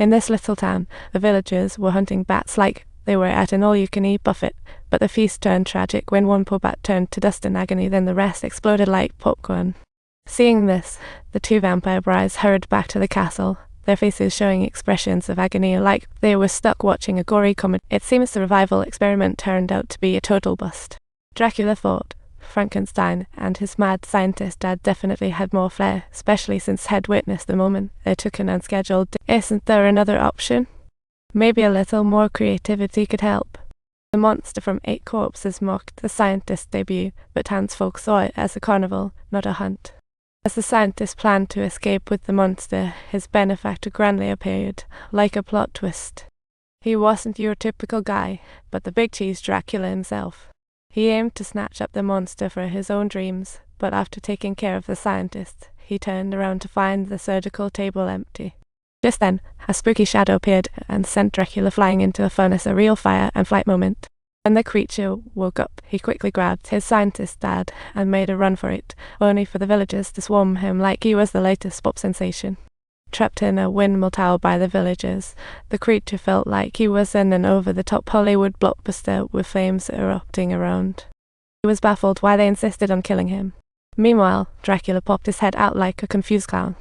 In this little town, the villagers were hunting bats like they were at an all-you-can-eat buffet, but the feast turned tragic when one poor bat turned to dust in agony, then the rest exploded like popcorn. Seeing this, the two vampire brides hurried back to the castle, their faces showing expressions of agony like they were stuck watching a gory comedy. It seems the revival experiment turned out to be a total bust. Dracula thought Frankenstein and his mad scientist dad definitely had more flair, especially since he'd witnessed the moment they took an unscheduled day. Isn't there another option? Maybe a little more creativity could help. The monster from 8 Corpses mocked the scientist's debut, but townsfolk saw it as a carnival, not a hunt. As the scientist planned to escape with the monster, his benefactor grandly appeared, like a plot twist. He wasn't your typical guy, but the big cheese Dracula himself. He aimed to snatch up the monster for his own dreams, but after taking care of the scientist, he turned around to find the surgical table empty. Just then, a spooky shadow appeared and sent Dracula flying into a furnace, a real fire and flight moment. When the creature woke up, he quickly grabbed his scientist dad and made a run for it, only for the villagers to swarm him like he was the latest pop sensation. Trapped in a windmill tower by the villagers, the creature felt like he was in an over-the-top Hollywood blockbuster with flames erupting around. He was baffled why they insisted on killing him. Meanwhile, Dracula popped his head out like a confused clown.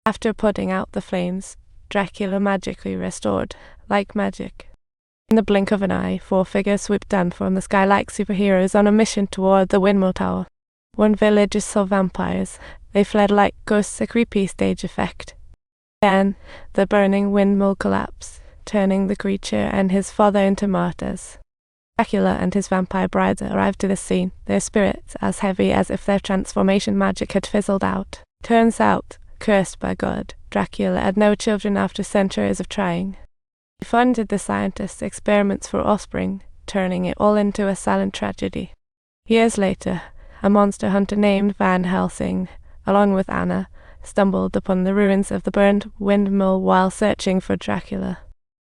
After putting out the flames, Dracula magically restored, like magic. In the blink of an eye, 4 figures swooped down from the sky like superheroes on a mission toward the windmill tower. When villagers saw vampires, they fled like ghosts, a creepy stage effect. Then, the burning windmill collapsed, turning the creature and his father into martyrs. Dracula and his vampire brides arrived to the scene, their spirits as heavy as if their transformation magic had fizzled out. Turns out, cursed by God, Dracula had no children after centuries of trying. He funded the scientists' experiments for offspring, turning it all into a silent tragedy. Years later, a monster hunter named Van Helsing, along with Anna, stumbled upon the ruins of the burned windmill while searching for Dracula.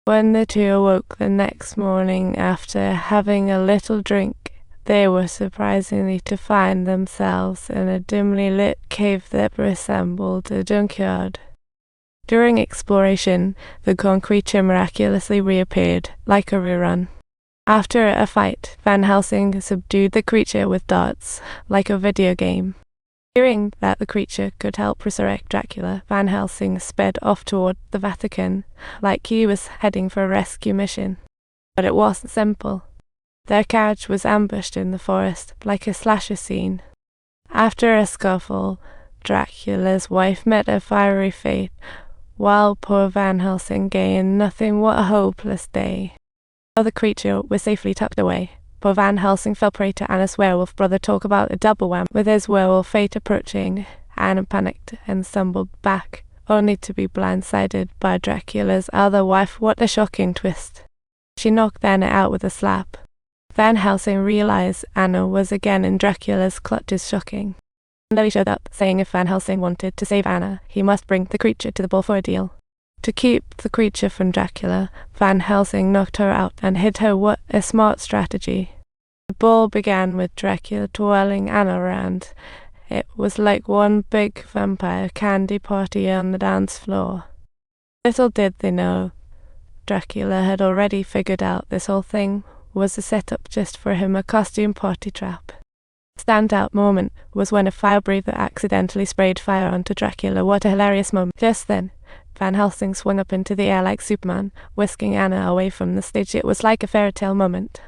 When the two awoke the next morning after having a little drink, they were surprisingly to find themselves in a dimly lit cave that resembled a junkyard. During exploration, the gone creature miraculously reappeared, like a rerun. After a fight, Van Helsing subdued the creature with darts, like a video game. Hearing that the creature could help resurrect Dracula, Van Helsing sped off toward the Vatican, like he was heading for a rescue mission. But it wasn't simple. Their carriage was ambushed in the forest, like a slasher scene. After a scuffle, Dracula's wife met a fiery fate, while poor Van Helsing gained nothing. What a hopeless day. While the creature was safely tucked away, poor Van Helsing fell prey to Anna's werewolf brother. Talk about a double whammy. With his werewolf fate approaching, Anna panicked and stumbled back, only to be blindsided by Dracula's other wife. What a shocking twist. She knocked Anna out with a slap. Van Helsing realized Anna was again in Dracula's clutches. Shocking. Lily showed up, saying if Van Helsing wanted to save Anna, he must bring the creature to the ball for a deal. To keep the creature from Dracula, Van Helsing knocked her out and hid her. What a smart strategy. The ball began with Dracula twirling Anna around. It was like one big vampire candy party on the dance floor. Little did they know, Dracula had already figured out this whole thing was a setup just for him, a costume party trap. Standout moment was when a fire breather accidentally sprayed fire onto Dracula. What a hilarious moment. Just then, Van Helsing swung up into the air like Superman, whisking Anna away from the stage. It was like a fairy tale moment.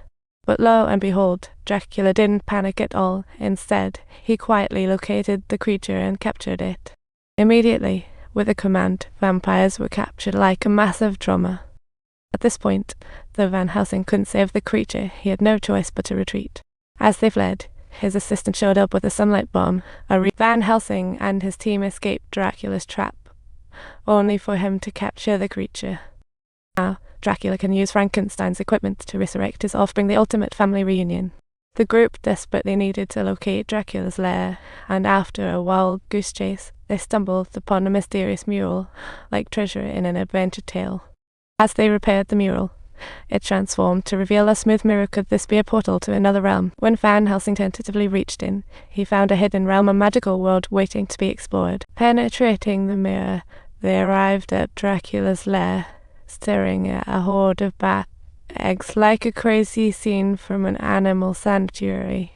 But lo and behold, Dracula didn't panic at all. Instead, he quietly located the creature and captured it. Immediately, with a command, vampires were captured like a massive drama. At this point, though Van Helsing couldn't save the creature, he had no choice but to retreat. As they fled, his assistant showed up with a sunlight bomb. Van Helsing and his team escaped Dracula's trap, only for him to capture the creature. Now, Dracula can use Frankenstein's equipment to resurrect his offspring, the ultimate family reunion. The group desperately needed to locate Dracula's lair, and after a wild goose chase, they stumbled upon a mysterious mural, like treasure in an adventure tale. As they repaired the mural, it transformed to reveal a smooth mirror. Could this be a portal to another realm? When Van Helsing tentatively reached in, he found a hidden realm, a magical world waiting to be explored. Penetrating the mirror, they arrived at Dracula's lair. staring at a horde of bat eggs like a crazy scene from an animal sanctuary.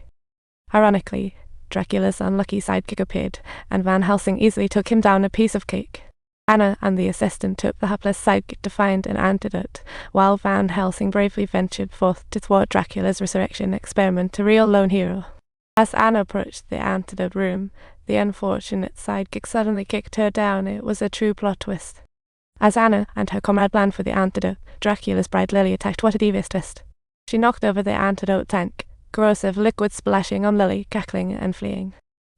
Ironically, Dracula's unlucky sidekick appeared, and Van Helsing easily took him down a piece of cake. Anna and the assistant took the hapless sidekick to find an antidote, while Van Helsing bravely ventured forth to thwart Dracula's resurrection experiment, a real lone hero. As Anna approached the antidote room, the unfortunate sidekick suddenly kicked her down. It was a true plot twist. As Anna and her comrade planned for the antidote, Dracula's bride Lily attacked. What a devious twist. She knocked over the antidote tank, corrosive liquid splashing on Lily, cackling and fleeing.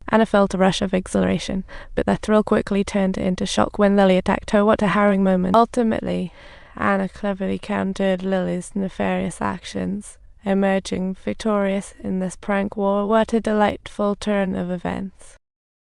Anna felt a rush of exhilaration, but the thrill quickly turned into shock when Lily attacked her. What a harrowing moment. Ultimately, Anna cleverly countered Lily's nefarious actions, emerging victorious in this prank war. What a delightful turn of events.